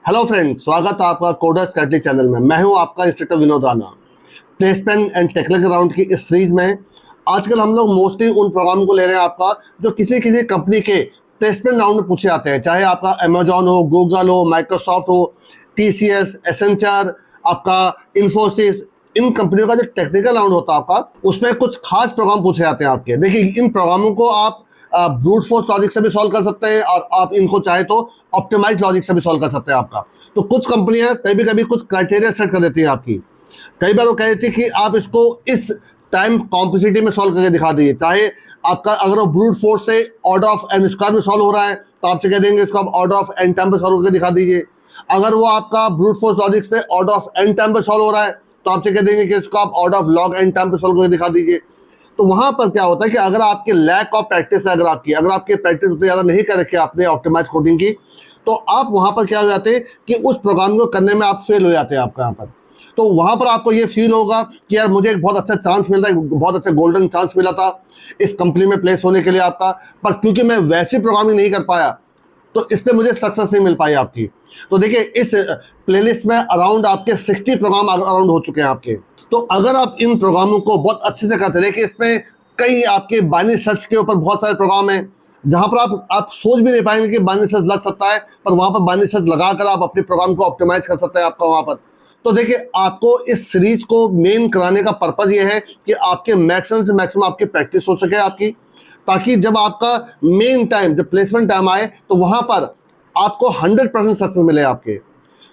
Hello friends, स्वागत है आपका कोडर्स कैटली चैनल में। मैं हूं आपका instructor Vinod Rana. Placement and technical round की इस सीरीज में आजकल हम लोग मोस्टली उन प्रोग्राम को ले रहे हैं आपका जो किसी किसी कंपनी के प्लेसमेंट राउंड में पूछे जाते हैं, चाहे आपका अमेजॉन हो, गूगल हो, माइक्रोसॉफ्ट हो, टीसीएस, एसेंचर, आपका इन्फोसिस। इन कंपनियों का जो टेक्निकल राउंड होता है आपका, उसमें कुछ खास प्रोग्राम पूछे जाते हैं आपके। देखिए, इन प्रोग्रामों को आप ब्रूट फोर्स लॉजिक से भी सॉल्व कर सकते हैं और आप इनको चाहे तो ऑप्टिमाइज लॉजिक से भी सॉल्व कर सकते हैं आपका। तो कुछ कंपनियां कभी कभी कुछ क्राइटेरिया सेट कर देती हैं आपकी। कई बार वो कह देती है कि आप इसको इस टाइम कॉम्प्लेक्सिटी में सॉल्व करके दिखा दीजिए। चाहे आपका अगर वो ब्रूट फोर्स से ऑर्डर ऑफ एन स्क्वायर में सॉल्व हो रहा है तो आपसे कह देंगे इसको आप ऑर्डर ऑफ एन टाइम पे सॉल्व करके दिखा दीजिए। अगर वो आपका ब्रूट फोर्स लॉजिक से ऑर्डर ऑफ एन टाइम पे सॉल्व हो रहा है तो आपसे कह देंगे कि इसको आप order of log n time पे सॉल्व करके दिखा दीजिए। तो वहां पर क्या होता है कि अगर आपके लैक ऑफ प्रैक्टिस है, अगर आपकी प्रैक्टिस उतनी ज्यादा नहीं कर रखी आपने ऑप्टिमाइज कोडिंग की, तो आप वहां पर क्या हो जाते हैं कि उस प्रोग्राम को करने में आप फेल हो जाते हैं आपका यहाँ पर। तो वहां पर आपको ये फील होगा कि यार मुझे एक बहुत अच्छा चांस मिल रहा है, बहुत अच्छा गोल्डन चांस मिला था इस कंपनी में प्लेस होने के लिए आपका, पर क्योंकि मैं वैसी प्रोग्रामिंग नहीं कर पाया तो इसलिए मुझे सक्सेस नहीं मिल पाई आपकी। तो देखिए, इस प्लेलिस्ट में अराउंड आपके 60 प्रोग्राम अराउंड हो चुके हैं आपके। तो अगर आप इन प्रोग्रामों को बहुत अच्छे से करते हैं, देखिए इसमें कई आपके बाइनरी सर्च के ऊपर बहुत सारे प्रोग्राम हैं जहां पर आप सोच भी नहीं पाएंगे कि बाइनरी सर्च लग सकता है, पर वहां पर बाइनरी सर्च लगाकर आप अपने प्रोग्राम को ऑप्टिमाइज कर सकते हैं आपका वहां पर। तो देखिए, आपको इस सीरीज को मेन कराने का पर्पज ये है कि आपके मैक्सिमम से मैक्सिमम आपकी प्रैक्टिस हो सके आपकी, ताकि जब आपका मेन टाइम, जब प्लेसमेंट टाइम आए तो वहां पर आपको 100% सक्सेस मिले आपके।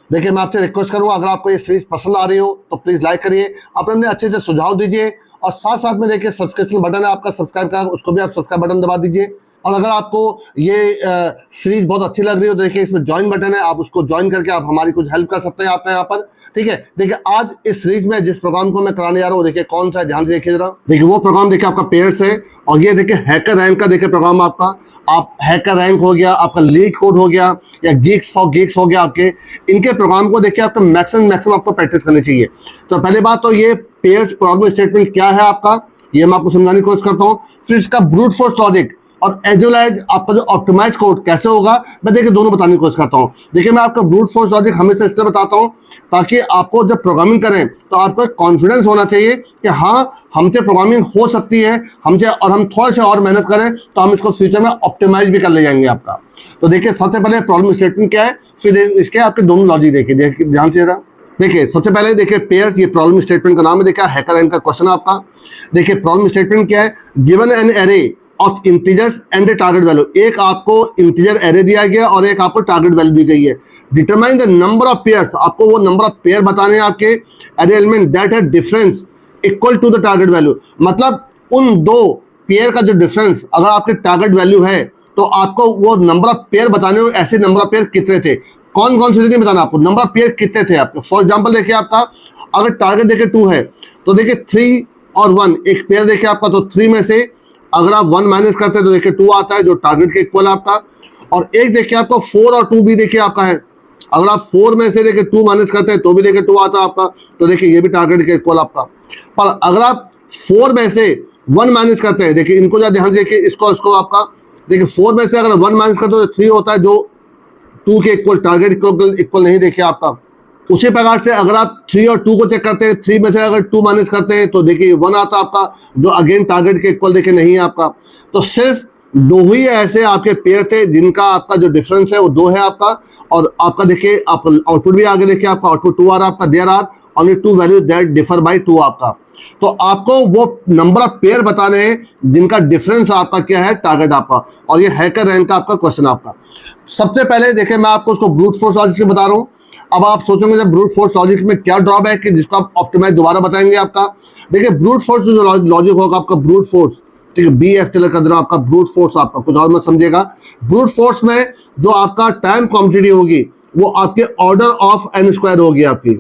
देखिए, मैं आपसे रिक्वेस्ट करूंगा, अगर आपको ये सीरीज पसंद आ रही हो तो प्लीज लाइक करिए, अपने अच्छे से सुझाव दीजिए और साथ साथ में देखिए सब्सक्रिप्शन बटन है आपका सब्सक्राइब का, उसको भी आप सब्सक्राइब बटन दबा दीजिए। और अगर आपको ये सीरीज बहुत अच्छी लग रही हो तो देखिए इसमें ज्वाइन बटन है, आप उसको ज्वाइन करके आप हमारी कुछ हेल्प कर सकते हैं आपका यहाँ पर। ठीक है, देखिए आज इस सीरीज में जिस प्रोग्राम को मैं कराने जा रहा हूँ, देखिए कौन सा है, ध्यान से देखिए जरा। देखिए वो प्रोग्राम देखिए आपका पेयर्स है, और ये देखिए हैकर रैंक का देखिए प्रोग्राम आपका। आप हैकर रैंक हो गया, आपका लीड कोड हो गया, या गिग्स फॉर गिग्स हो गया आपके, इनके प्रोग्राम को देखिए आपको मैक्सिमम आपको प्रैक्टिस करनी चाहिए। तो पहले बात तो ये पेयर्स प्रोग्रामिंग स्टेटमेंट क्या है आपका, ये मैं आपको समझाने की कोशिश करता हूँ। फिर इसका ब्रूट फोर्स लॉजिक और एज वेल एज आपका जो ऑप्टिमाइज कोड कैसे होगा, मैं देखिए दोनों बताने की कोशिश करता हूँ। देखिए, मैं आपका ब्रूट फोर्स लॉजिक हमेशा इसलिए बताता हूँ ताकि आपको जब प्रोग्रामिंग करें तो आपको कॉन्फिडेंस होना चाहिए कि हाँ, हमसे प्रोग्रामिंग हो सकती है, हमसे, और हम थोड़ा सा और मेहनत करें तो हम इसको फ्यूचर में ऑप्टिमाइज भी कर ले जाएंगे आपका। तो देखिए, सबसे पहले प्रॉब्लम स्टेटमेंट क्या है, फिर इसके आपके दोनों लॉजिक देखिए ध्यान से जरा। देखिए सबसे पहले देखिए पेयर्स, ये प्रॉब्लम स्टेटमेंट का नाम है। देखिए हैकर रैंक का क्वेश्चन आपका। देखिए प्रॉब्लम स्टेटमेंट क्या है, given an array of integers and target value. एक आपको इंटीजर एरे दिया गया और एक आपको टारगेट वैल्यू दी गई है। Determine the number of pairs, आपको वो नंबर ऑफ पेयर बताने हैं आपके एरे एलिमेंट दैट है difference equal to the target value. मतलब उन दो पेयर का जो डिफरेंस अगर आपके टारगेट वैल्यू है तो आपको वो नंबर ऑफ पेयर बताने हो, ऐसे नंबर ऑफ पेयर कितने थे, कौन कौन से नहीं बताना आपको, नंबर ऑफ पेयर कितने थे आपके। फॉर एग्जांपल देखिए, आपका अगर टारगेट देखिए 2 है तो देखिए 3 और 1 एक पेयर देखिए आपका, तो 3 में से अगर आप 1 माइनस करते हैं तो देखिए 2 आता है जो टारगेट के इक्वल आपका। और एक देखिए आपका 4 और 2 भी देखिए आपका है, अगर आप 4 में से देखिए 2 माइनस करते हैं तो भी देखिए 2 आता है आपका, तो देखिए ये भी टारगेट के इक्वल आपका। पर अगर आप 4 में से 1 माइनस करते हैं, देखिए इनको जरा ध्यान से देखिए, इसको आपका देखिए 4 में से अगर 1 माइनस करते हो तो 3 होता है जो 2 के इक्वल, टारगेट इक्वल नहीं देखिए आपका। उसी प्रकार से अगर आप 3 और 2 को चेक करते हैं, 3 में से अगर 2 माइनस करते हैं तो देखिए 1 आता है आपका, जो अगेन टारगेट के इक्वल देखिए नहीं है आपका। तो सिर्फ 2 ही ऐसे आपके पेयर थे जिनका आपका जो डिफरेंस है वो 2 है आपका। और आपका देखिए आप आउटपुट भी आगे देखिए, आपका आउटपुट 2 आ रहा है आपका, there are only 2 value that differ by 2 आपका। तो आपको वो नंबर ऑफ पेयर बताने हैं जिनका डिफरेंस आपका क्या है, टारगेट आपका। और ये हैकर रैंक का आपका क्वेश्चन आपका। सबसे पहले देखिए मैं आपको उसको ब्रूट फोर्स लॉजिक से बता रहा हूँ। अब आप सोचेंगे जब ब्रूट फोर्स लॉजिक में क्या ड्रॉबैक है जिसको आप ऑप्टिमाइज दोबारा बताएंगे आपका। देखिए ब्रूट फोर्स जो लॉजिक होगा आपका, ब्रूट फोर्स, ठीक है, बी एफ चलकर कर आपका ब्रूट फोर्स आपका, कुछ और मत समझिएगा। ब्रूट फोर्स में जो आपका टाइम कॉम्प्लेक्सिटी होगी वो आपके ऑर्डर ऑफ एन स्क्वायर होगी आपकी,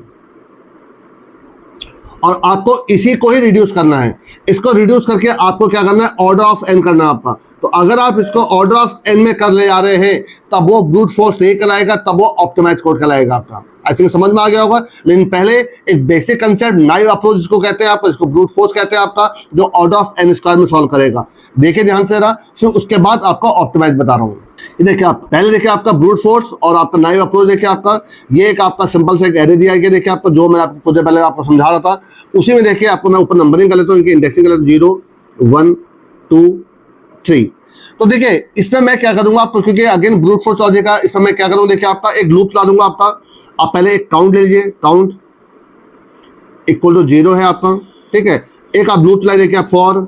और आपको इसी को ही रिड्यूस करना है। इसको रिड्यूस करके आपको क्या करना है, ऑर्डर ऑफ एन करना है आपका। तो अगर आप इसको ऑर्डर ऑफ एन में कर ले आ रहे हैं तब वो ब्रूट फोर्स नहीं कहलाएगा, तब वो ऑप्टिमाइज कोड कहलाएगा आपका। आई थिंक समझ में आ गया होगा। लेकिन पहले एक बेसिक कंसेप्ट नाइव अप्रोच जिसको कहते हैं आप, इसको ब्रूट फोर्स कहते हैं आपका, जो ऑर्डर ऑफ एन स्क्वायर में सॉल्व करेगा। देखिए ध्यान से रहा, फिर उसके बाद आपको ऑप्टिमाइज बता रहा हूँ। ये देखिए आप पहले देखिए आपका ब्रूट फोर्स और आपका नाइव अप्रोच देखिए आपका, ये एक आपका सिंपल से एक एरे दिया गया देखिए आपका, जो मैं आपको खुद पहले आपको समझा रहा था उसी में देखिए आपको मैं ऊपर नंबरिंग कर लेता हूँ, इनकी इंडेक्सिंग कर लेता हूँ 0 1 2 3। तो देखिए इसमें मैं क्या करूंगा आपको, क्योंकि अगेन ब्रूट फोर्स लॉजिक का, इसमें मैं क्या करूंगा देखिए आपका एक लूप ला दूंगा आपका। आप पहले एक काउंट ले लीजिए, काउंट इक्वल टू 0 है आपका, ठीक है। एक आप लूप चलाए देखिए फॉर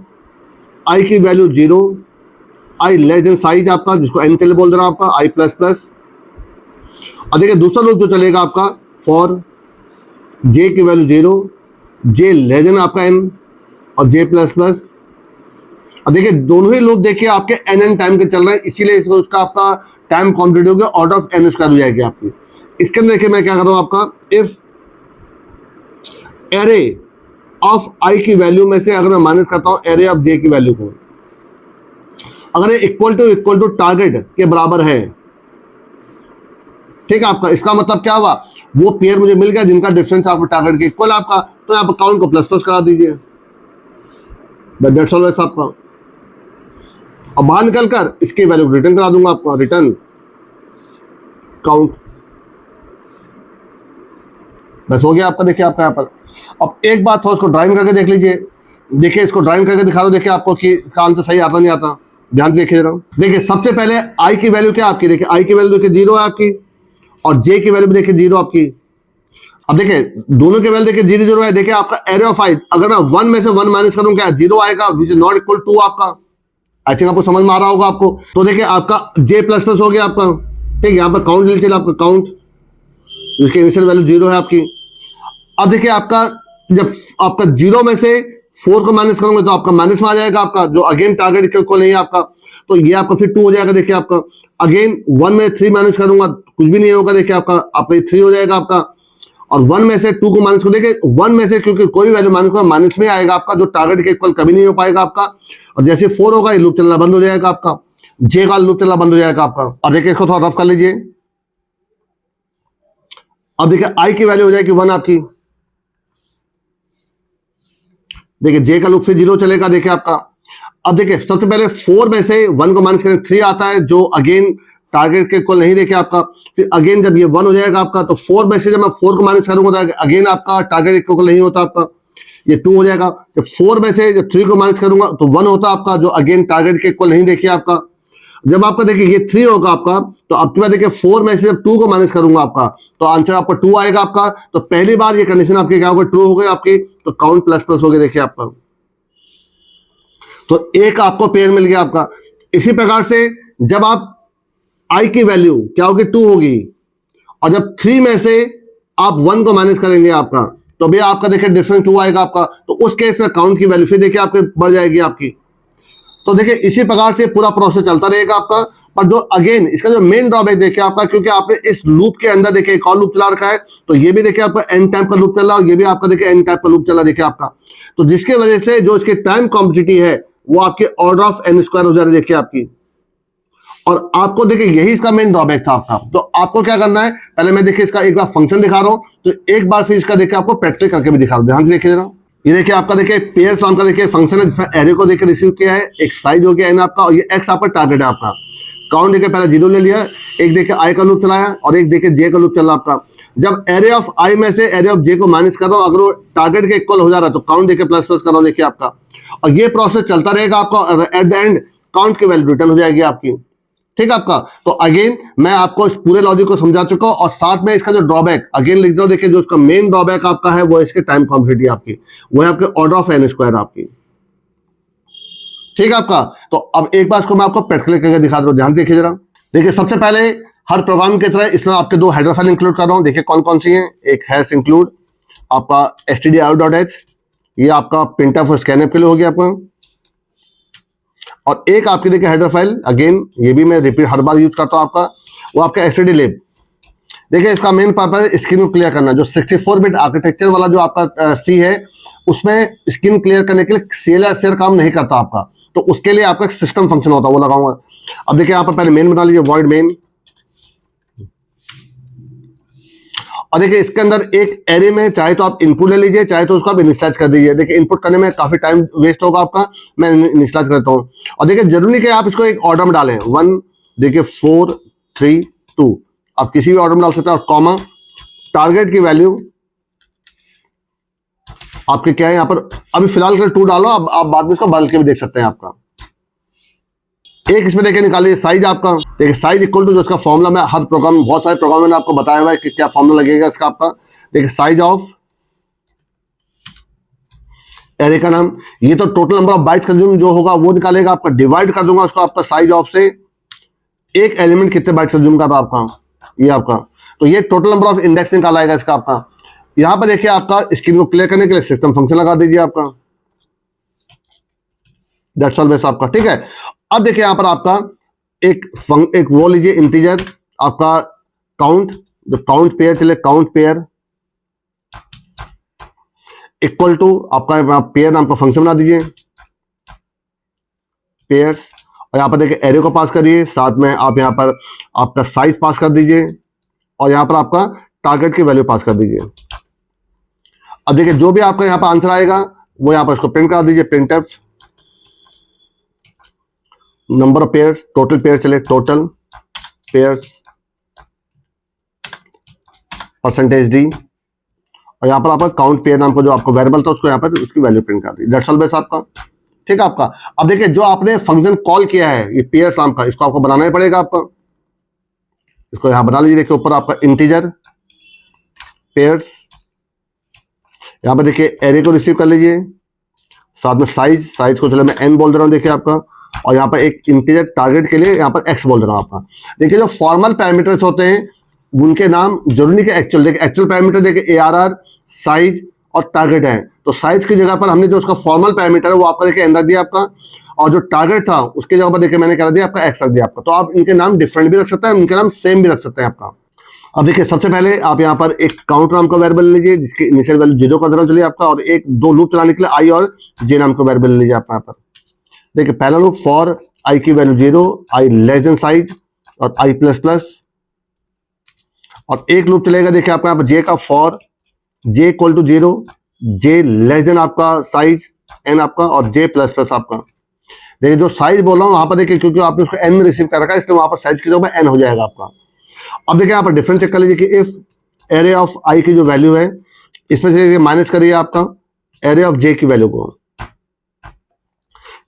आई की वैल्यू 0, आई लेस देन साइज आपका, जिसको एन के लिए बोल देना आपका आई प्लस प्लस। और देखिए दूसरा लूप जो चलेगा आपका फॉर जे की वैल्यू 0, जे लेस देन आपका एन और जे प्लस प्लस। और देखिए दोनों ही लूप देखिए आपके एन टाइम के चल रहे हैं, इसीलिए इसको उसका आपका टाइम कॉम्प्लीट हो गया, ऑर्डर ऑफ एन स्क्वायर हो जाएगी आपकी। इसके अंदर देखिए मैं क्या कर रहा हूं आपका, इफ एरे ऑफ आई की वैल्यू में से अगर मैं माइनस करता हूं एरे ऑफ जे की वैल्यू को, अगर ये इक्वल टू टारगेट के बराबर है, ठीक है आपका, इसका मतलब क्या हुआ, वो पेयर मुझे मिल गया जिनका डिफरेंस आपको टारगेट के इक्वल आपका, तो यहाँ पर काउंट को प्लस प्लस करा दीजिए, दैट्स ऑल आपका। और बाहर निकलकर इसकी वैल्यू रिटर्न करा दूंगा आपको, रिटर्न काउंट, बस हो गया आपका। देखिए आपका यहाँ पर अब एक बात थोड़ा इसको ड्राइंग करके देख लीजिए, देखिए इसको ड्राइंग करके दिखा दो, देखिए आपको कि इसका आंसर सही आता नहीं आता, ध्यान से देखिए जरा। देखिए सबसे पहले आई की वैल्यू क्या आपकी, देखिए आई की वैल्यू देखिए 0 है आपकी, और जे की वैल्यू भी देखिए 0 आपकी। अब देखिए दोनों के वैल्यू देखिए 0 0 है। देखिए आपका एरे ऑफ आई, अगर मैं 1 में से 1 माइनस करूं क्या 0 आएगा, which is not equal to आपका। आई थिंक आपको समझ में आ रहा होगा आपको। तो देखिए आपका जे प्लस प्लस हो गया आपका, ठीक है। यहाँ पर काउंट ले चलिए आपका काउंट, जिसकी इनिशियल वैल्यू 0 है आपकी। अब देखिए आपका जब आपका 0 में से 4 को माइनस करोगे तो आपका माइनस में आ जाएगा आपका, जो अगेन टारगेट इक्वल नहीं है आपका, तो ये आपका फिर 2 हो जाएगा। देखिए आपका अगेन 1 में 3 माइनस करूंगा कुछ भी नहीं होगा, देखिए आपका 3 हो जाएगा आपका। और 1 में से 2 को माइनस कर, देखिए 1 में से क्योंकि कोई भी वैल्यू माइनस करो माइनस में आएगा आपका, जो टारगेट के इक्वल कभी नहीं हो पाएगा आपका। और जैसे 4 होगा ये लूप चलना बंद हो जाएगा आपका, जे का लूप चलना बंद हो जाएगा आपका। अब देखिए इसको थोड़ा रफ कर लीजिए। अब देखिए आई की वैल्यू हो जाएगी 1 आपकी, देखिए जे का लूप से 0 चलेगा देखिए आपका। अब देखिए सबसे पहले 4 में से 1 को माइनस करें 3 आता है, जो अगेन टारगेट के इक्वल नहीं देखिए आपका। फिर अगेन जब ये 1 हो जाएगा आपका, तो 4 में से जब मैं 4 को माइनस करूंगा तो अगेन आपका टारगेट इक्वल नहीं होता आपका, ये 2 हो जाएगा। जब 4 में से जब 3 को माइनस करूंगा तो 1 होता आपका, जो अगेन टारगेट के इक्वल नहीं देखिए आपका। जब आपका देखिए ये 3 होगा आपका, तो अब की बार देखिए 4 में से जब 2 को माइनस करूंगा आपका, तो आंसर आपका 2 आएगा आपका। तो पहली बार ये कंडीशन आपकी क्या होगा, ट्रू हो गई आपकी, तो काउंट प्लस प्लस हो गया देखिए आपका। तो एक आपको पेयर मिल गया आपका। इसी प्रकार से जब आप आई की वैल्यू क्या होगी 2 होगी, और जब 3 में से आप 1 को माइनस करेंगे आपका, तो भी आपका देखिए डिफरेंस 2 आएगा आपका। तो उस केस में काउंट की वैल्यू फिर देखिए आपकी बढ़ जाएगी आपकी। तो देखिए इसी प्रकार से पूरा प्रोसेस चलता रहेगा आपका। पर जो अगेन इसका जो मेन ड्रॉबैक देखिए आपका, क्योंकि आपने इस लूप के अंदर देखिए एक और लूप चला रखा है, तो ये भी देखिए आपका एन टाइप का लूप चल रहा है, और ये भी आपका देखिए एन टाइप का लूप चला देखिए आपका। तो जिसकी वजह से जो इसकी टाइम कॉम्प्लेक्सिटी है वो आपके ऑर्डर ऑफ एन स्क्वायर हो जा रही है देखिए आपकी। और आपको देखिए यही इसका मेन ड्रॉबैक था आपका। तो आपको क्या करना है, पहले मैं देखिए इसका एक बार फंक्शन दिखा रहा हूं, तो एक बार फिर इसका देखिए आपको प्रैक्टिस करके भी दिखा रहा हूं, ध्यान से देखिए जरा। ये देखिए आपका देखिए पेयर नाम का देखिए फंक्शन है, जिसमें एरे को देखिए रिसीव किया है, एक साइज हो गया एन आपका, और ये एक्स आपका टारगेट है आपका। काउंट देखिए पहले 0 ले लिया, एक देखिए आई का लूप चलाया, और एक देखिए जे का लूप चला आपका। जब एरे ऑफ आई में से एरे ऑफ जे को माइनस कर रहा हूं, अगर वो टारगेट के इक्वल हो जा रहा है तो काउंट देखिए प्लस प्लस कर रहा हूं देखिए आपका। और ये प्रोसेस चलता रहेगा आपका, एट द एंड काउंट की वैल्यू रिटर्न हो जाएगी आपकी, ठीक है आपका। तो अगेन मैं आपको इस पूरे लॉजिक को समझा चुका हूं, और साथ में इसका जो ड्रॉबैक अगेन लिख दो, देखिए जो इसका मेन ड्रॉबैक आपका है वो इसके टाइम कॉम्प्लेक्सिटी आपकी, वो है आपके ऑर्डर ऑफ एन स्क्वायर आपकी, ठीक है आपका। तो अब एक बार इसको मैं आपको प्रैक्टिकली करके दिखा दूं, ध्यान देखिए जरा। देखिए सबसे पहले हर प्रोग्राम की तरह इसमें आपके 2 हेडर फाइल इंक्लूड कर रहा हूं, देखिए कौन कौन सी हैं। एक हैश इंक्लूड आपका stdio.h, ये आपका प्रिंटफ और स्कैनफ के लिए हो गया आपका। और एक आपकी देखिए हेडर फाइल, अगेन ये भी मैं रिपीट हर बार यूज करता हूं आपका, वो आपका stdlib। देखिए इसका मेन पर्पस है स्क्रीन को क्लियर करना। जो 64 बिट आर्किटेक्चर वाला जो आपका सी है, उसमें स्क्रीन क्लियर करने के लिए CLR काम नहीं करता आपका, तो उसके लिए आपका सिस्टम फंक्शन होता है, वो लगाऊंगा। अब देखिए यहाँ पर पहले मेन बना लीजिए, वॉइड मेन। और देखिए इसके अंदर एक एरे में चाहे तो आप इनपुट ले लीजिए, चाहे तो उसको आप इनिशियलाइज कर दीजिए। देखिए इनपुट करने में काफी टाइम वेस्ट होगा आपका, मैं इनिशियलाइज करता हूँ। और देखिए जरूरी नहीं कि आप इसको एक ऑर्डर में डालें 1 देखिए 432, आप किसी भी ऑर्डर में डाल सकते हैं, और कॉमा टारगेट की वैल्यू आपके क्या है यहाँ पर, अभी फिलहाल के 2 डालो, अब आप बाद में इसको बदल के भी देख सकते हैं आपका। एक इसमें देखिए निकालिए साइज आपका, देखिए साइज इक्वल टू जो इसका फॉर्मूला में हर प्रोग्राम, बहुत सारे प्रोग्राम में आपको बताया हुआ है कि क्या फॉर्मूला लगेगा इसका आपका। देखिए साइज ऑफ एरे का नाम, ये तो total number of bytes consume जो होगा वो निकालेगा आपका, डिवाइड कर दूंगा उसको आपका साइज ऑफ से, एक एलिमेंट कितने बाइट्स कंज्यूम कर रहा है आपका, ये आपका, तो ये टोटल नंबर ऑफ इंडेक्स निकालाएगा इसका आपका। यहां पर देखिए आपका स्क्रीन को क्लियर करने के लिए सिस्टम फंक्शन लगा दीजिए आपका, दैट्स ऑल बेस आपका, ठीक है। अब देखिए यहां पर आपका एक वो लीजिए इंटीजर आपका काउंट, जो काउंट पेयर चले, काउंट पेयर इक्वल टू आपका पेयर नाम का फंक्शन बना दीजिए, पेयर्स, और यहां पर देखिए एरे को पास करिए, साथ में आप यहां पर आपका साइज पास कर दीजिए, और यहां पर आपका टारगेट की वैल्यू पास कर दीजिए। अब देखिए जो भी आपका यहां पर आंसर आएगा वो यहां पर इसको प्रिंट करा दीजिए, printf number of pairs, total pair चले, टोटल पेयर्स परसेंटेज डी, और यहां पर आपका काउंट पेयर नाम का जो आपका वेरिएबल था उसको यहां पर उसकी वैल्यू प्रिंट कर दी, दैट्स ऑल बेस आपका, ठीक है आपका। अब देखिए जो आपने फंक्शन कॉल किया है ये पेयर्स नाम का, इसको आपको बनाना ही पड़ेगा आपका, इसको यहां बना लीजिए। देखिए ऊपर आपका इंटीजर पेयर्स, यहां पर देखिए एरे को रिसीव कर लीजिए, साथ में साइज को चलो मैं n बोल दे रहा हूं देखिए आपका, और यहां पर एक इंटीजर टारगेट के लिए यहां पर x बोल दे रहा हूं आपका। देखिए जो फॉर्मल पैरामीटर्स होते हैं उनके नाम जरूरी नहीं कि एक्चुअल, देखिए एक्चुअल पैरामीटर देखिए ARR, साइज और टारगेट है, तो साइज की जगह पर हमने जो उसका फॉर्मल पैरामीटर है वो आपका देखिए n रख दिया आपका, और जो टारगेट था उसकी जगह पर देखिए मैंने क्या दिया आपका x रख दिया आपका। तो आप इनके नाम डिफरेंट भी रख सकते हैं, इनके नाम सेम भी रख सकते हैं आपका। अब देखिए सबसे पहले आप यहाँ पर एक काउंट नाम का वेरिएबल लीजिए जिसकी इनिशियल वैल्यू 0 का दे चलिए आपका, और एक दो लूप चलाने के लिए आई और जे नाम का वेरिएबल लीजिए आप यहाँ पर। देखिए पहला लूप फॉर आई की वैल्यू 0, आई लेस देन साइज और आई प्लस प्लस, और एक लूप चलेगा देखिए आपका यहाँ पर जे का, for j equal to 0, j less than आपका साइज एन आपका, और जे प्लस प्लस आपका। देखिए जो साइज बोल रहा हूँ वहां पर देखिए क्योंकि आपने उसको एन में रिसीव कर रखा है इसलिए वहां पर साइज की जगह एन हो जाएगा आपका। अब देखिए यहाँ पर डिफरेंस चेक कर लीजिए कि इफ एरे ऑफ आई की जो वैल्यू है इसमें से माइनस करिए आपका एरे ऑफ जे की वैल्यू को,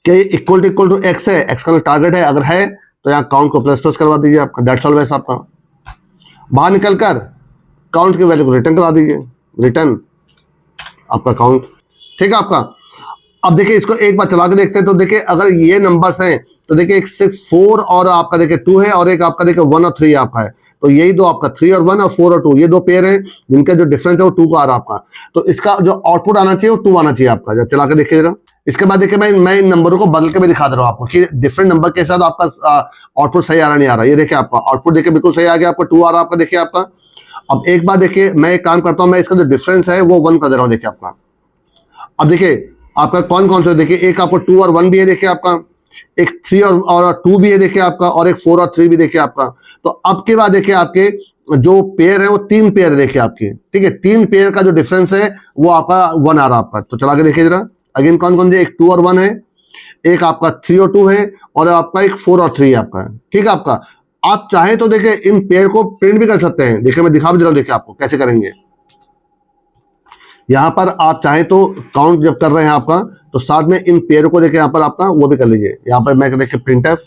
क्या इक्वल टू एक्स है, एक्स का टारगेट है, अगर है तो यहाँ काउंट को प्लस प्लस करवा दीजिए आपका, दैट्स ऑल बेस आपका। बाहर निकलकर काउंट की वैल्यू को रिटर्न करवा दीजिए, रिटर्न आपका काउंट, ठीक है आपका। अब देखिए इसको एक बार चला के देखते हैं, तो देखिए अगर ये नंबर्स हैं तो देखिए एक सिर्फ 4 और आपका देखिए 2 है, और एक आपका देखिए 1 और 3 आपका है, तो यही दो आपका 3 और 1 और 4 और 2 ये दो पेयर हैं जिनका जो डिफरेंस है वो 2 का आ रहा है आपका। तो इसका जो आउटपुट आना चाहिए वो 2 आना चाहिए आपका। जब चला के देखिए जरा, इसके बाद देखिए मैं इन नंबरों को बदल के भी दिखा दे रहा हूँ आपको कि डिफरेंट नंबर के साथ आपका आउटपुट सही आ रहा नहीं आ रहा। ये देखिए आपका आउटपुट देखिए बिल्कुल सही आ गया, आपका 2 आ रहा है आपका, देखिए आपका। अब एक बार देखिए मैं एक काम करता हूँ, मैं इसका जो डिफरेंस है वो 1 कर दे रहा हूँ, देखिए आपका। अब देखिए आपका कौन कौन सा, देखिए एक आपको 2 और 1 भी है देखिए आपका, एक 3 और 2 भी है देखिए आपका, और एक 4 और 3 भी देखिए आपका। तो अब के बाद देखिए आपके जो पेयर है वो 3 पेयर है देखिए आपके, ठीक है। 3 पेयर का जो डिफरेंस है वो आपका 1 आ रहा है आपका। तो चला के देखिए जरा अगेन कौन कौन से, एक 2 और 1 है, एक आपका 3 और 2 है, और आपका एक 4 और 3 आपका है, ठीक है आपका। आप चाहे तो देखिए इन पेयर को प्रिंट भी कर सकते हैं, देखिए मैं दिखा भी दे रहा हूं, देखिए आपको कैसे करेंगे। यहां पर आप चाहे तो काउंट जब कर रहे हैं आपका तो साथ में इन पेयर को देखिए यहां पर आपका वो भी कर लीजिए। यहां पर मैं देखिए प्रिंटफ,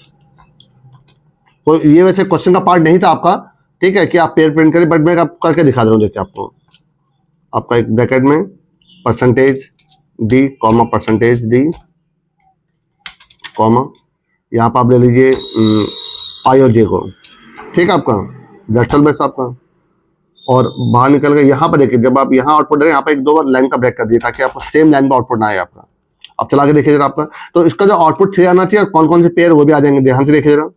तो ये वैसे क्वेश्चन का पार्ट नहीं था आपका, ठीक है, कि आप पेयर प्रिंट करें, बट मैं आपको करके दिखा दे रहा हूं। देखिए आपको आपका एक ब्रैकेट में percentage D comma percentage D comma, यहाँ पर आप ले लीजिए आई और जे को, ठीक है आपका, दैट्स ऑल बेस्ट आपका। और बाहर निकल गए, यहाँ पर देखिए जब आप यहाँ आउटपुट दें यहाँ पर एक दो बार लाइन का ब्रेक कर दिया ताकि आपको सेम लाइन पर आउटपुट ना आए आपका। अब चला के देखिए जरा आपका, तो इसका जो आउटपुट 3 आना चाहिए और कौन कौन से पेयर वो भी आ जाएंगे, ध्यान से देखिए जरा।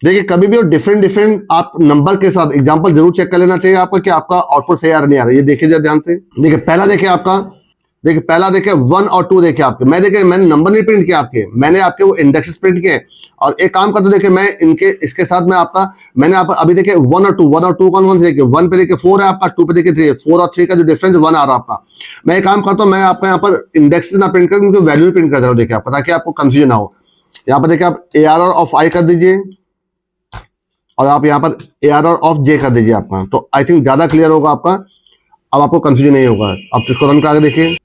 देखिए कभी भी डिफरेंट आप नंबर के साथ एग्जांपल जरूर चेक कर लेना चाहिए आपको कि आपका आउटपुट सही आ रहा नहीं आ रहा। ये देखिए जरा ध्यान से, देखिए पहला देखिए आपका, देखिए पहला देखिए 1 और 2 देखिए आपके, मैंने नंबर नहीं प्रिंट किया आपके, मैंने आपके वो इंडेक्सेस प्रिंट किए। और एक काम करते देखिए मैं इनके इसके साथ में आपका मैंने आप अभी देखिए 1 और 2 कौन कौन से देखिए, 1 पे देखिए 4 है आपका, 2 पे देखिए 3 है, 4 और 3 का जो डिफरेंस 1 आ रहा है आपका। मैं एक काम करता हूँ, मैं आपका यहाँ पर इंडेक्सेस ना प्रिंट कर उनकी वैल्यू प्रिंट कर दे रहा हूँ देखिए आपका, ताकि आपको कंफ्यूजन ना हो। यहां पर देखिए आप ARR ऑफ आई कर दीजिए और आप यहां पर ARR ऑफ जे कर दीजिए आपका, तो आई थिंक ज्यादा क्लियर होगा आपका। अब आपको कंफ्यूजन नहीं होगा। अब इसको रन करके देखिए,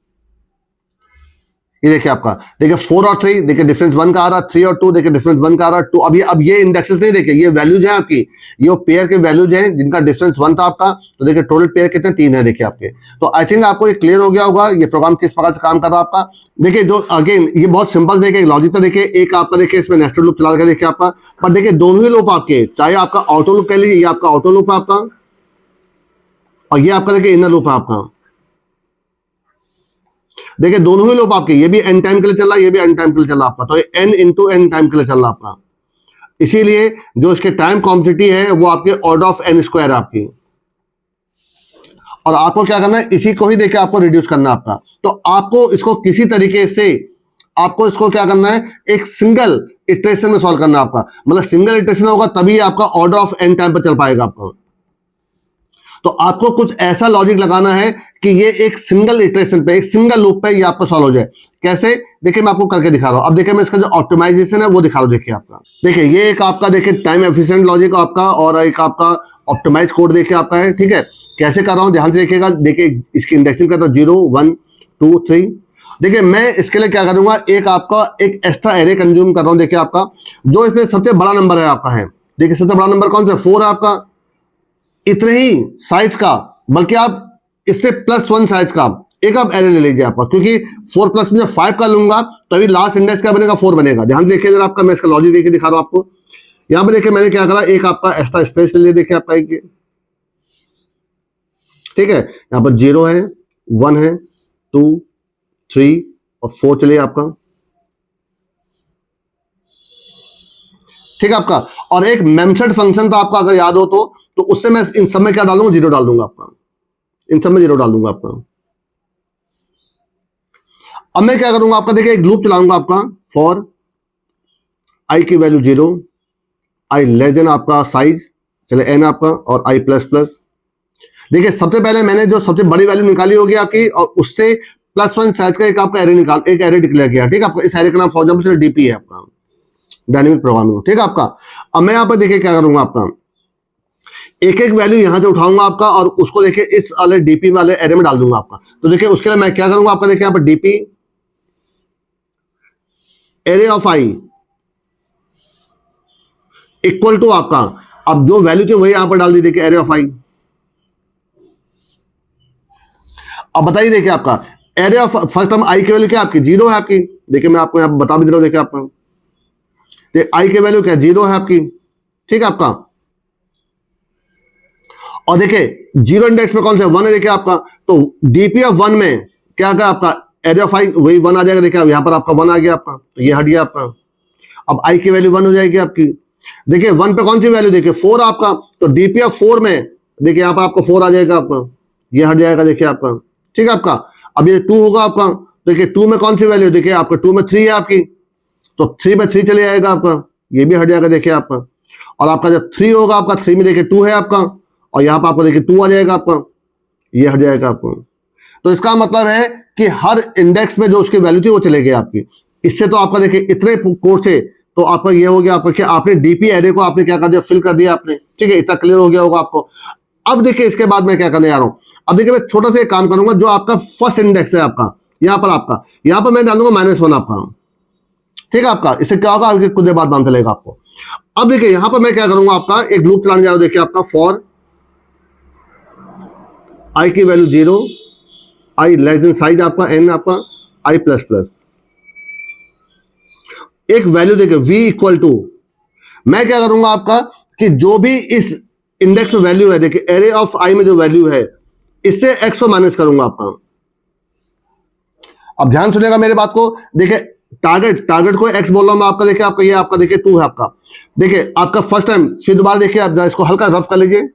ये देखिए आपका, देखिए 4 और 3 देखिए डिफरेंस 1 का आ रहा है, 3 और 2 देखिए डिफरेंस 1 का आ रहा है 2। अब ये इंडेक्सेस नहीं, देखिए ये वैल्यूज हैं आपकी, ये पेयर के वैल्यूज हैं जिनका डिफरेंस 1 था आपका। तो देखिए टोटल पेयर कितने 3 है देखिए आपके। तो आई थिंक आपको ये क्लियर हो गया होगा ये प्रोग्राम किस प्रकार से काम कर रहा है आपका। देखिए जो अगेन ये बहुत सिंपल देखिए लॉजिक तो देखिए, एक आपका देखिए इसमें नेस्टेड लूप चला के देखिए आपका, पर देखिए दोनों ही लूप आपके, चाहे आपका ऑटो लूप कह लीजिए, ये आपका ऑटो लूप है आपका, और ये आपका देखिए इनर लूप है आपका। देखिए दोनों ही लूप आपके, ये भी n टाइम के लिए चल रहा है, ये भी n टाइम के लिए चल रहा है आपका, तो ये n इंटू n टाइम के लिए चल रहा है आपका। इसीलिए जो इसके टाइम कॉम्प्लेक्सिटी है वो आपके ऑर्डर ऑफ n स्क्वायर है आपकी, और आपको क्या करना है, इसी को ही देखिए आपको रिड्यूस करना है आपका। तो आपको इसको किसी तरीके से आपको इसको क्या करना है, एक सिंगल इटरेशन में सॉल्व करना है आपका, मतलब सिंगल इटरेशन होगा तभी आपका ऑर्डर ऑफ n टाइम पर चल पाएगा आपका। तो आपको कुछ ऐसा लॉजिक लगाना है कि ये एक सिंगल इटरेशन पे, एक सिंगल लूप पे ये आपको सॉल्व हो जाए। कैसे, देखिए मैं आपको करके दिखा रहा हूं। अब देखिए मैं इसका जो ऑप्टिमाइजेशन है वो दिखा रहा हूं। देखिए आपका, देखिए ये एक आपका देखिए टाइम एफिशिएंट लॉजिक आपका, और एक आपका ऑप्टिमाइज कोड देखिए आपका है, ठीक है। कैसे कर रहा हूं ध्यान से देखिएगा। देखिए इसकी इंडेक्सिंग करता हूं 0 1 2 3। देखिए मैं इसके लिए क्या करूंगा, एक आपका एक एक्स्ट्रा एरे कंज्यूम कर रहा हूं। देखिए आपका जो इसमें सबसे बड़ा नंबर है आपका है, देखिए सबसे बड़ा नंबर कौन सा, 4 है आपका, इतने ही साइज का, बल्कि आप इससे +1 साइज का एक आप एरे ले लीजिए आपका, क्योंकि 4 प्लस में 5 का लूंगा तभी लास्ट इंडेक्स क्या बनेगा, 4 बनेगा। ध्यान से देखिए जरा आपका, मैं इसका लॉजिक देखिए दिखा रहा हूं आपको। यहां पे देखिए मैंने क्या करा, एक आपका एक्स्ट्रा स्पेस ले लिया देखिए आपका, एक ठीक है। यहां पर 0 है, 1 है, 2 3 और 4 चलिए आपका, ठीक है आपका। और एक मेमसेट फंक्शन तो आपका अगर याद हो तो उससे मैं इन सब में क्या डाल दूंगा, 0 डाल दूंगा आपका, इन सब में 0 डाल दूंगा आपका। अब मैं क्या करूंगा आपका, देखिए एक लूप चलाऊंगा आपका, फॉर आई की वैल्यू 0, आई लेस देन आपका साइज चले n आपका, और i प्लस प्लस। देखिए सबसे पहले मैंने जो सबसे बड़ी वैल्यू निकाली होगी आपकी, और उससे +1 साइज का एक आपका एरे एक एरे डिक्लेयर किया, ठीक है आपका। इस एरे का नाम फॉर एग्जाम्पल डीपी है आपका, डायनेमिक प्रोग्रामिंग, ठीक है आपका। अब मैं यहां पर देखिए क्या करूंगा आपका, एक एक वैल्यू यहां से उठाऊंगा आपका, और उसको देखिए इस वाले डीपी वाले एरे में डाल दूंगा आपका। तो देखिए उसके लिए मैं क्या करूंगा आपका, देखिए यहां पर DP array of i equal to आपका, अब जो वैल्यू थी वही यहां पर डाल दी, देखिए एरे ऑफ आई। अब बताइए देखिए आपका एरे ऑफ फर्स्ट टर्म आई की वैल्यू क्या आपकी, 0 है आपकी। देखिए मैं आपको यहां बता भी दे रहा हूं, देखिए आपका आई की वैल्यू क्या 0 है आपकी, ठीक है आपका। और देखिए 0 इंडेक्स में कौन सा 1 है देखिए आपका, तो डीपी ऑफ 1 में क्या क्या आपका एरे ऑफ आई वही 1 आ जाएगा। देखिए यहां पर आपका 1 आ गया आपका, तो ये हट गया आपका। अब आई की वैल्यू 1 हो जाएगी आपकी। देखिए 1 पे कौन सी वैल्यू, देखिए 4 आपका, तो डीपी ऑफ 4 में देखिए यहां पर आपका 4 आ जाएगा आपका, ये हट जाएगा देखिए आपका, ठीक है आपका। अब ये 2 होगा आपका, देखिए 2 में कौन सी वैल्यू, देखिए आपका 2 में 3 है आपकी, तो 3 में 3 चले जाएगा आपका, ये भी हट जाएगा देखिए आपका। और आपका जब 3 होगा आपका, 3 में देखिए 2 है आपका, और यहां पर आपको देखिए 2 आ जाएगा आपका, ये हट जाएगा आपको। तो इसका मतलब है कि हर इंडेक्स में जो उसकी वैल्यू थी वो चलेगी आपकी। इससे तो आपका देखिए इतने कोड से तो आपका ये हो गया आपका कि आपने डीपी एरे को आपने क्या कर दिया, फिल कर दिया आपने, ठीक है। इतना क्लियर हो गया होगा आपको। अब देखिए इसके बाद मैं क्या करने जा रहा हूं, अब देखिए मैं छोटा सा एक काम करूंगा, जो आपका फर्स्ट इंडेक्स है आपका, यहां पर आपका, यहां पर मैं डालूंगा -1 आपका, ठीक है आपका। इससे क्या होगा, आपके कुछ देर बाद मालूम चलेगा आपको। अब देखिए यहां पर मैं क्या करूंगा आपका, एक लूप चलाने जा रहा हूं, देखिए आपका फॉर आई की वैल्यू 0, आई लेस देन साइज आपका n आपका, i प्लस प्लस, एक वैल्यू देखिए v इक्वल टू, मैं क्या करूंगा आपका कि जो भी इस इंडेक्स में वैल्यू है, देखिए एरे ऑफ i में जो वैल्यू है, इससे x को माइनस करूंगा आपका। अब ध्यान सुनिएगा मेरे बात को। देखिए टारगेट को x बोल रहा हूं मैं आपका, देखिए आपका ये आपका देखिए 2 है आपका। देखिए आपका फर्स्ट टाइम, फिर दोबारा देखिए आप इसको हल्का रफ कर लीजिए।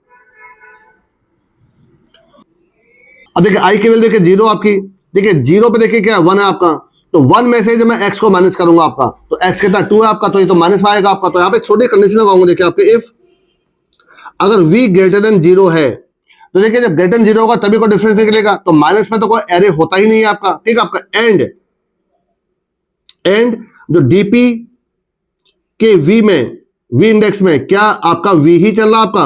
अब देखिए आई की वैल्यू देखिए 0 आपकी, देखिए 0 पे देखिए क्या 1 है आपका, तो 1 में से जब मैं x को माइनस करूंगा आपका, तो x कितना 2 है आपका, तो ये तो माइनस में आएगा आपका। तो यहां पे छोटी कंडीशन लगाऊंगा, देखिए आपके इफ अगर v ग्रेटर देन 0 है, तो देखिए जब ग्रेटर देन 0 होगा तभी कोई डिफरेंस निकलेगा, तो माइनस में तो कोई एरे होता ही नहीं है आपका, ठीक है आपका। एंड जो डीपी के वी में, वी इंडेक्स में क्या आपका वी ही चल रहा है आपका?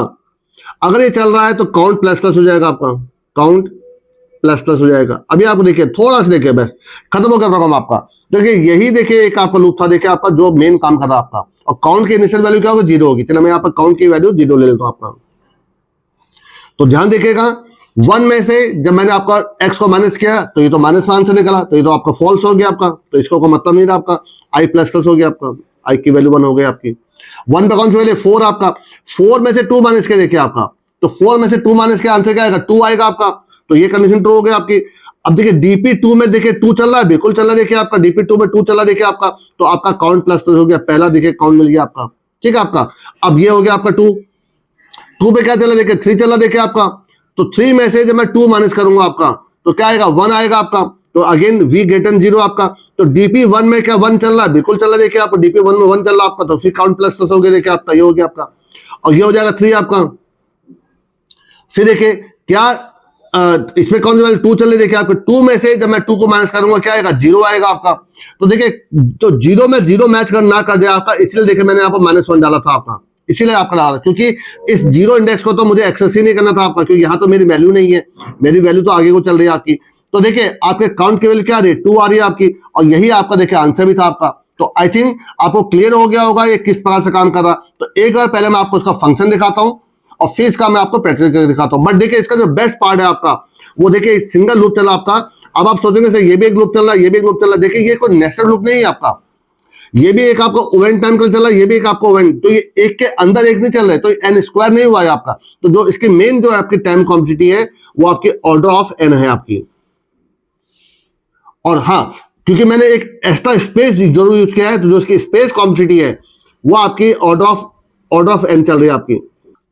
अगर ये चल रहा है तो काउंट प्लस प्लस हो जाएगा आपका, काउंट प्लस प्लस हो जाएगा। अभी आप देखिए, थोड़ा सा देखिए, बस खत्म हो गया प्रोग्राम आपका। देखिए यही देखिए एक आपका लूप था, देखिए आपका जो मेन काम कर रहा आपका, और काउंट की इनिशियल वैल्यू क्या होगी? 0 होगी। चलो मैं यहाँ पर काउंट की वैल्यू 0 ले लेता हूं आपका। तो ध्यान देखिएगा, 1 में से जब मैंने आपका x को माइनस किया तो ये तो माइनस में आंसर निकला, तो ये तो आपका फॉल्स हो गया आपका, तो इसको कोई मतलब नहीं रहा आपका। i प्लस प्लस हो गया आपका, i की वैल्यू 1 हो गई आपकी। 1 पे कौन सी वैल्यू? 4 आपका। 4 में से 2 माइनस के देखिए आपका, तो 4 में से 2 माइनस के आंसर क्या आएगा? 2 आएगा आपका। तो ये कंडीशन ट्रू हो गई आपकी। अब देखिए dp2 में देखिए 2 चल रहा है, बिल्कुल चल रहा है, देखिए आपका dp2 में 2 चल रहा है, देखिए आपका, तो आपका काउंट प्लस प्लस हो गया, पहला देखिए काउंट मिल गया आपका, ठीक है आपका। अब ये हो गया आपका 2 पे क्या चला? देखिए 3 चला, देखिए आपका। तो 3 में से जब मैं 2 माइनस करूंगा आपका तो क्या आएगा? 1 आएगा आपका। तो अगेन v ग्रेटर देन 0 आपका। तो dp1 में क्या 1 चल रहा है? बिल्कुल चल रहा है, देखिए आपका dp1 में 1 चल रहा है आपका, तो फिर काउंट प्लस प्लस हो गया, देखिए आपका, ये हो गया आपका, और ये हो जाएगा 3 आपका। फिर देखिए क्या इसमें कौन सी वैल्यू? 2 चल रही है, देखिए आपको। 2 में से जब मैं 2 को माइनस करूंगा क्या आएगा? 0 आएगा आपका। तो देखिए, तो 0 में 0 मैच ना कर जाए आपका, इसलिए देखिए मैंने यहाँ पर -1 डाला था आपका, इसीलिए आपका डाला, क्योंकि इस 0 इंडेक्स को तो मुझे एक्सेस ही नहीं करना था आपका, क्योंकि यहाँ तो मेरी वैल्यू नहीं है, मेरी वैल्यू तो आगे को चल रही है आपकी। तो देखिए आपके काउंट की वैल्यू क्या आ रही है? 2 आ रही है आपकी, और यही आपका देखिए आंसर भी था आपका। तो आई थिंक आपको क्लियर हो गया होगा ये किस प्रकार से काम कर रहा। तो एक बार पहले मैं आपको उसका फंक्शन दिखाता हूँ और फिर इसका मैं आपको प्रैक्टिकल करके दिखाता हूँ। बट देखिए इसका जो बेस्ट पार्ट है आपका, वो देखिए सिंगल लूप चला आपका। अब आप सोचेंगे सर ये भी एक लूप चल रहा है, ये भी एक लूप चल रहा है। देखिए ये कोई नेस्टेड लूप नहीं है आपका, ये भी एक आपको इवेंट टाइम का चल रहा है, ये भी एक आपको इवेंट, तो ये एक के अंदर एक नहीं चल रहा है, तो n स्क्वायर नहीं हुआ है आपका। तो जो इसकी मेन जो आपकी टाइम कॉम्प्लेक्सिटी है वो आपकी ऑर्डर ऑफ n है आपकी। और हाँ, क्योंकि मैंने एक एक्स्ट्रा स्पेस जरूर यूज किया है, तो जो इसकी स्पेस कॉम्प्लेक्सिटी है वो आपकी ऑर्डर ऑफ n चल रही है आपकी,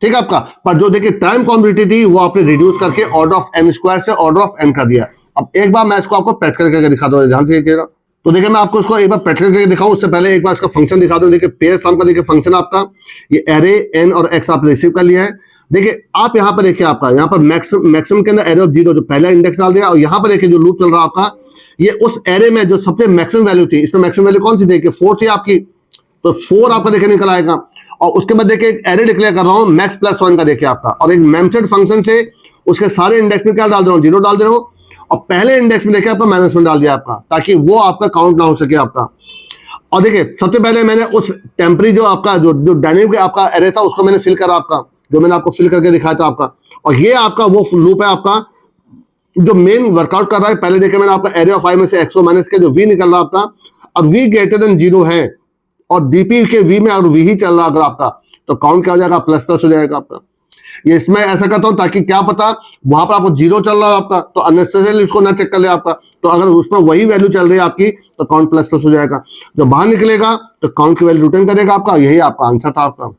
ठीक है आपका। पर जो देखिए टाइम कॉम्प्लेक्सिटी थी वो आपने रिड्यूस करके ऑर्डर ऑफ n स्क्वायर से ऑर्डर ऑफ n कर दिया। अब एक बार मैं इसको आपको प्रैक्टिकल करके दिखा दूं, ध्यान से देखिएगा। तो देखिए मैं आपको इसको एक बार प्रैक्टिकल करके दिखाऊं, उससे पहले एक बार इसका फंक्शन दिखा दूं। देखिए पेयर सम का देखिए फंक्शन आपका, ये एरे n और x आप रिसीव कर लिया है। देखिए आप यहाँ पर देखिए आपका, यहाँ पर मैक्सिमम के अंदर एरे ऑफ 0 जो पहला इंडेक्स डाल दिया, और यहाँ पर देखिए जो लूप चल रहा है आपका, ये उस एरे में जो सबसे मैक्सिमम वैल्यू थी, इसमें मैक्सिमम वैल्यू कौन सी देखिए 4 थी आपकी, तो 4 आपका देखिए निकल आएगा। और उसके बाद देखिए एक एरे डिक्लेयर कर रहा हूं मैक्स प्लस 1 का देखिए आपका, और एक मेमसेट फंक्शन से उसके सारे इंडेक्स में क्या डाल दे रहा हूं? 0 डाल दे रहा हूं, और पहले इंडेक्स में देखिए आपका -1 डाल दिया आपका, ताकि वो आपका काउंट ना हो सके आपका। और देखिए सबसे पहले मैंने उस टेम्परी जो आपका जो डायनेमिक आपका एरे था उसको मैंने फिल करा आपका, जो मैंने आपको फिल करके दिखाया था आपका। और ये आपका वो लूप है आपका जो मेन वर्कआउट कर रहा है। पहले देखिए मैंने आपका एरे ऑफ i में से x को माइनस किया, जो v निकल रहा आपका, अब v ग्रेटर देन 0 है और dp के v में अगर v ही चल रहा अगर आपका, तो काउंट क्या हो जाएगा? प्लस प्लस हो जाएगा आपका। ये इसमें ऐसा करता हूं ताकि क्या पता वहां पर आपको 0 चल रहा है आपका, तो अननेसेसरी उसको ना चेक कर ले आपका। तो अगर उसमें वही वैल्यू चल रही है आपकी तो काउंट प्लस प्लस हो जाएगा, जो बाहर निकलेगा तो काउंट की वैल्यू रिटर्न करेगा आपका। यही आपका आंसर था आपका।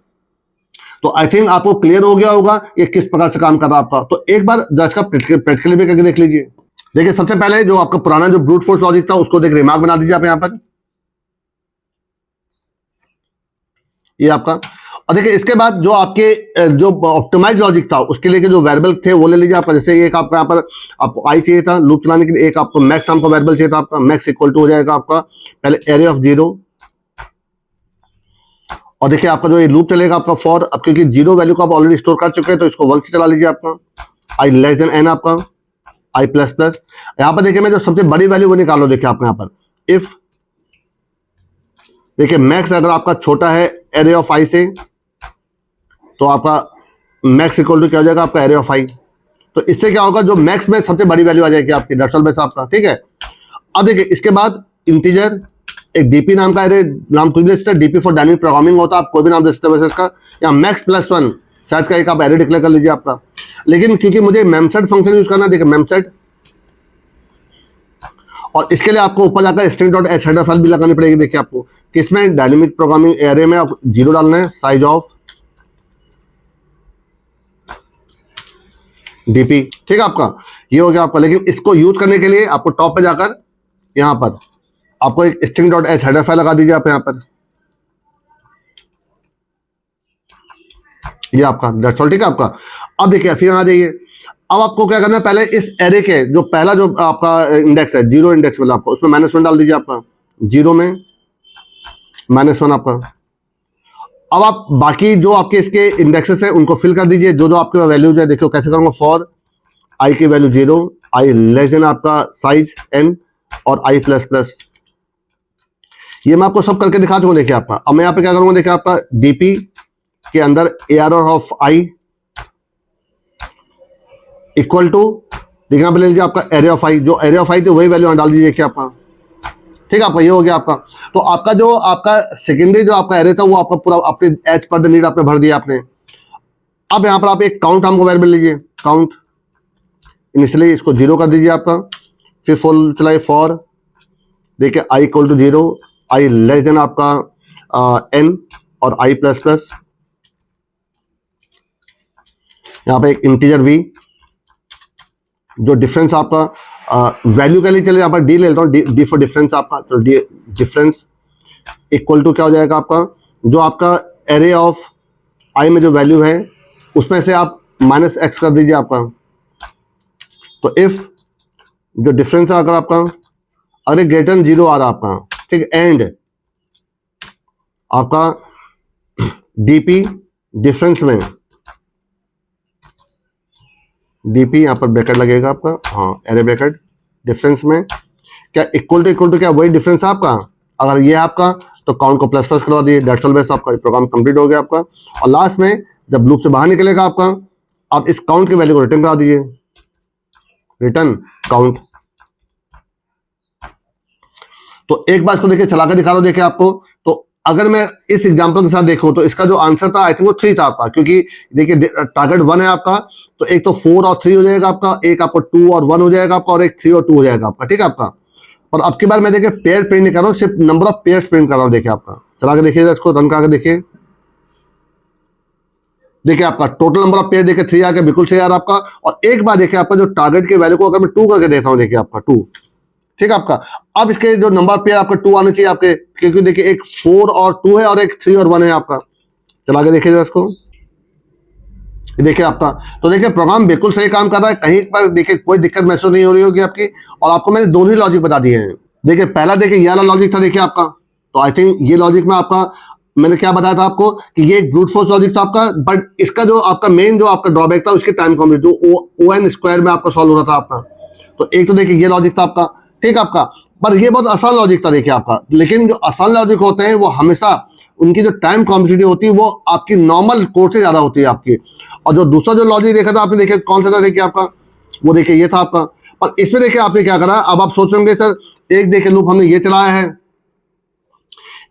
तो आई थिंक आपको क्लियर हो गया होगा ये किस प्रकार से काम कर रहा है आपका। तो एक बार इसका प्रैक्टिकली भी करके देख लीजिए। देखिए सबसे पहले जो आपका पुराना जो ब्रूट फोर्स लॉजिक था उसको देख रिमार्क बना दीजिए आप यहाँ पर, ये आपका। और देखिए इसके बाद जो आपके जो ऑप्टिमाइज लॉजिक था उसके लिए जो वेरिएबल थे वो ले लीजिए आपका। जैसे एक आपका यहाँ पर आपको आई चाहिए था लूप चलाने के लिए, एक आपको मैक्स नाम का वेरिएबल चाहिए था आपका। मैक्स इक्वल टू हो जाएगा आपका पहले एरे ऑफ 0, और देखिए आपका जो ये लूप चलेगा आपका फॉर, अब क्योंकि 0 वैल्यू को आप ऑलरेडी स्टोर कर चुके हैं तो इसको 1 से चला लीजिए आपका। आई लेस देन n आपका, आई प्लस प्लस। यहाँ पर देखिए मैं जो सबसे बड़ी वैल्यू वो निकालो, देखिए आप यहाँ पर इफ, देखिए मैक्स अगर आपका छोटा है एरे ऑफ i से तो आपका मैक्स इक्वल टू क्या हो जाएगा आपका एरे ऑफ i। तो इससे क्या होगा, जो मैक्स में सबसे बड़ी वैल्यू आ जाएगी आपकी, दैट्स ऑल बेस आपका, ठीक है। अब देखिए इसके बाद इंटीजर एक डीपी नाम का एरे नाम कुछ भी, डीपी फॉर डायनेमिक प्रोग्रामिंग होता है, आप कोई भी नाम दे सकते हो वैसे इसका। या मैक्स प्लस 1 साइज का एक आप एरे डिक्लेयर कर लीजिए आपका। लेकिन क्योंकि मुझे मेमसेट फंक्शन यूज करना है, देखिए मेमसेट, और इसके लिए आपको ऊपर जाकर string dot H header file भी लगानी पड़ेगी। देखिए आपको किसमें, डायनेमिक प्रोग्रामिंग एरे में आप 0 डालना है, साइज ऑफ डीपी, ठीक है आपका, ये हो गया आपका। लेकिन इसको यूज करने के लिए आपको टॉप पे जाकर यहां पर आपको एक string dot H header file लगा दीजिए आप यहां पर, ये आपका दैट्स ऑल, ठीक है आपका। अब देखिए फिर आ जाइए, अब आपको क्या करना है, पहले इस एरे के जो पहला जो आपका इंडेक्स है 0 इंडेक्स मतलब आपको उसमें -1 डाल दीजिए आपका, 0 में -1 आपका। अब आप बाकी जो आपके इसके इंडेक्सेस है उनको फिल कर दीजिए, जो जो आपके वैल्यूज है। देखो कैसे करूंगा, फॉर आई की वैल्यू 0, आई लेस देन आपका साइज n और i प्लस प्लस। ये मैं आपको सब करके दिखा चुका। देखिए आपका, अब मैं यहाँ पे क्या करूंगा, देखिए आपका डीपी के अंदर ARR of i equal to, देखिए यहाँ पे ले लीजिए आपका एरे ऑफ i, जो एरे ऑफ i थी वही वैल्यू डाल दीजिए। देखिए आपका, ठीक है आपका, ये हो गया आपका। तो आपका जो आपका सेकेंडरी जो आपका एरे था वो आपका पूरा अपने एज पर द नीड आपने भर दिया आपने। अब यहाँ पर आप एक काउंट हमको वेरिएबल लीजिए, काउंट इनिशियली इसको 0 कर दीजिए आपका, फिर फॉर चलाइए फॉर, देखिए i equal to 0, i less than आपका n और i प्लस प्लस। यहाँ पे एक इंटीजर v, जो डिफरेंस आपका वैल्यू के लिए चले, यहाँ पर डी ले लेता हूँ, डी फॉर डिफरेंस आपका। तो डी डिफरेंस इक्वल टू क्या हो जाएगा आपका, जो आपका एरे ऑफ i में जो वैल्यू है उसमें से आप -x कर दीजिए आपका। तो इफ जो डिफरेंस है अगर आपका, अरे ग्रेटर देन 0 आ रहा आपका, ठीक, एंड आपका डीपी डिफरेंस में, डीपी यहां पर ब्रैकेट लगेगा आपका, हाँ एरे ब्रैकेट डिफरेंस में क्या इक्वल टू क्या वही डिफरेंस है आपका। अगर ये है आपका तो काउंट को प्लस प्लस करवा दिए, डेट्स ऑल बेस, आपका प्रोग्राम कंप्लीट हो गया आपका। और लास्ट में जब लूप से बाहर निकलेगा आपका, आप इस काउंट की वैल्यू को रिटर्न करा दीजिए, रिटर्न काउंट। तो एक बार इसको देखिए चला कर दिखा रहा हूं, देखिए आपको। तो अगर मैं इस एग्जांपल के साथ देखूं तो इसका जो आंसर था आई थिंक वो 3 था आपका, क्योंकि देखिए टारगेट 1 है आपका, तो एक तो 4 और 3 हो जाएगा आपका, एक आपको 2 और 1 हो जाएगा आपका, और एक 3 और 2 हो जाएगा आपका, ठीक है आपका। और अब की बार मैं देखिए पेयर प्रिंट नहीं कर रहा हूँ, सिर्फ नंबर ऑफ पेयर्स प्रिंट कर रहा हूँ। देखिए आपका चला के देखिएगा, इसको रन करके देखिए, देखिए आपका टोटल नंबर ऑफ पेयर देखिए 3 आ गया, बिल्कुल सही आ रहा आपका। और एक बार देखिए आपका जो टारगेट की वैल्यू को अगर मैं 2 करके देता हूँ, देखिए आपका 2, ठीक है आपका। अब इसके जो नंबर पेयर आपका 2 आने चाहिए आपके, क्योंकि देखिए एक 4 और 2 है और एक 3 और 1 है आपका। चला के देखिएगा इसको, देखिए आपका। तो देखिए प्रोग्राम बिल्कुल सही काम कर रहा है, कहीं पर देखिए कोई दिक्कत महसूस नहीं हो रही होगी आपकी। और आपको मैंने दोनों ही लॉजिक बता दिए हैं। देखिए पहला देखिए ये वाला लॉजिक था देखिए आपका, तो आई थिंक ये लॉजिक में आपका मैंने क्या बताया था आपको कि ये एक ब्रूट फोर्स लॉजिक था आपका, बट इसका जो आपका मेन जो आपका ड्रॉबैक था उसके टाइम कॉम्प्लेक्सिटी ON स्क्वायर में आपका सॉल्व हो रहा था आपका। तो एक तो देखिए ये लॉजिक था आपका, ठीक आपका, पर ये बहुत आसान लॉजिक था देखिए आपका। लेकिन जो आसान लॉजिक होते हैं वो हमेशा उनकी जो टाइम कॉम्प्लेक्सिटी होती है वो आपकी नॉर्मल कोड से ज्यादा होती है आपकी। और जो दूसरा जो लॉजिक देखा था आपने, देखिए कौन सा था देखिए आपका, वो देखिए ये था आपका। पर इसमें देखिए आपने क्या करा, अब आप सोच रहे सर एक देखिए लूप हमने ये चलाया है,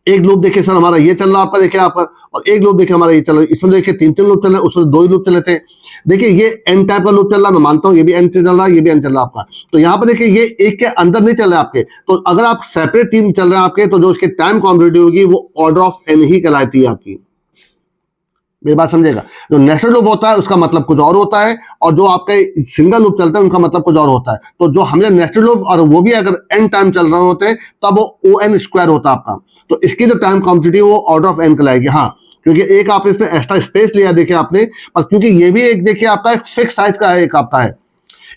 एक लूप देखिए सर हमारा ये चल रहा आपका, देखिए आपका, और एक लूप देखिए हमारा ये चल रहा है। इसमें देखिए 3 लूप चल रहे हैं, उसमें 2 ही लूप चल रहे थे। देखिए ये n टाइप का लूप चल रहा है, मैं मानता हूं ये भी n से चल रहा है, ये भी n चल रहा है आपका। तो यहाँ पर देखिए ये एक के अंदर नहीं चल रहा है आपके। तो अगर आप सेपरेट 3 चल रहे हैं आपके, तो जो इसके टाइम कॉम्प्लेक्सिटी होगी वो ऑर्डर ऑफ n ही कहलाती है आपकी। मेरी बात समझेगा, जो नेस्टेड लूप होता है उसका मतलब कुछ और होता है, और जो आपके सिंगल लूप चलता है उनका मतलब कुछ और होता है। तो जो हमने नेस्टेड लूप और वो भी अगर n टाइम चल रहे होते हैं तब वो ON स्क्वायर होता है आपका। तो इसकी जो टाइम कॉम्प्लेक्सिटी वो ऑर्डर ऑफ n कहलाएगी। हाँ, क्योंकि एक आपने इसमें एक्स्ट्रा स्पेस लिया देखिए आपने, और क्योंकि ये भी एक देखिए आपका एक फिक्स साइज का है, एक आपका है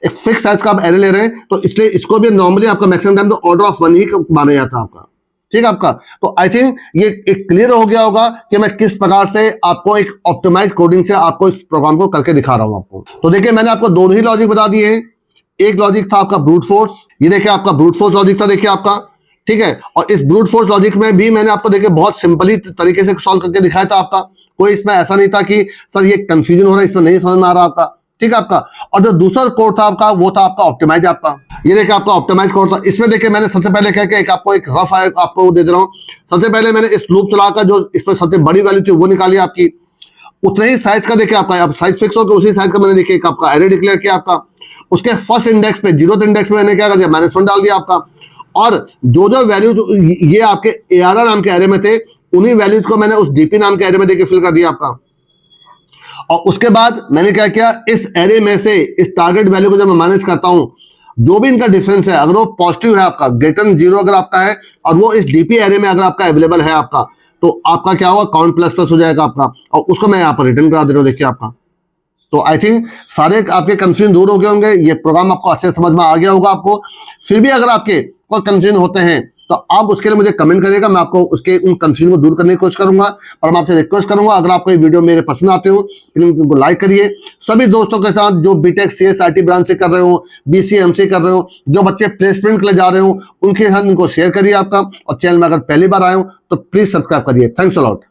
एक फिक्स साइज का आप एरे ले रहे हैं, तो इसलिए इसको भी नॉर्मली आपका मैक्सिमम टाइम तो ऑर्डर ऑफ 1 ही माना जाता है आपका, ठीक है आपका। तो आई थिंक ये एक क्लियर हो गया होगा कि मैं किस प्रकार से आपको एक ऑप्टिमाइज कोडिंग से आपको इस प्रोग्राम को करके दिखा रहा हूं आपको। तो देखिए मैंने आपको दोनों ही लॉजिक बता दिए हैं। एक लॉजिक था आपका ब्रूट फोर्स, ये देखिए आपका ब्रूट फोर्स लॉजिक था देखिए आपका, ठीक है। और इस ब्रूट फोर्स लॉजिक में भी मैंने आपको देखिए बहुत सिंपली तरीके से सॉल्व करके दिखाया था आपका। कोई इसमें ऐसा नहीं था कि सर ये कंफ्यूजन हो रहा है, इसमें नहीं समझ में आ रहा आपका, ठीक है आपका। और जो दूसरा कोड था आपका वो था आपका ऑप्टिमाइज आपका, ये देखिए आपका ऑप्टिमाइज कोड था। इसमें देखिए मैंने सबसे पहले क्या किया, आपको एक रफ आपको दे दे रहा हूं। सबसे पहले मैंने इस लूप चलाकर जो इसमें सबसे बड़ी वैल्यू थी वो निकाली आपकी, उतने ही साइज का देखिए आपका, अब साइज फिक्स होकर उसी साइज का मैंने देखिए आपका एरे डिक्लेयर किया आपका। उसके फर्स्ट इंडेक्स पे 0th इंडेक्स में मैंने क्या कर दिया, -1 डाल दिया आपका। और जो जो वैल्यूज ये आपके ARR नाम के एरे में थे उन्हीं वैल्यूज को मैंने उस DP नाम के एरे में देखिए फिल कर दिया आपका। और उसके बाद मैंने क्या किया, इस एरे में से इस टारगेट वैल्यू को जब मैं मैनेज करता हूं, जो भी इनका डिफरेंस है अगर वो पॉजिटिव है आपका, ग्रेटर देन 0 अगर आपका है और वो इस DP एरे में अगर आपका अवेलेबल है आपका, तो आपका क्या होगा, काउंट प्लस प्लस हो जाएगा आपका, और उसको मैं यहाँ पर रिटर्न करा दे रहा हूँ देखिए आपका। तो आई थिंक सारे आपके कंफ्यूजन दूर हो गए होंगे, ये प्रोग्राम आपको अच्छे समझ में आ गया होगा आपको। फिर भी अगर आपके कोई कंफ्यूजन होते हैं तो आप उसके लिए मुझे कमेंट करिएगा, मैं आपको उसके उन कंफ्यूजन को दूर करने की कोशिश करूंगा। और मैं आपसे रिक्वेस्ट करूंगा, अगर आपको ये वीडियो मेरे पसंद आते हो प्लीज उनको लाइक करिए। सभी दोस्तों के साथ जो बीटेक सीएस आईटी ब्रांच से कर रहे हो, बीसीएमसी कर रहे हो, जो बच्चे प्लेसमेंट के लिए जा रहे हो, उनके साथ इनको शेयर करिए आपका। और चैनल में अगर पहली बार आए हो तो प्लीज सब्सक्राइब करिए। Thanks a lot.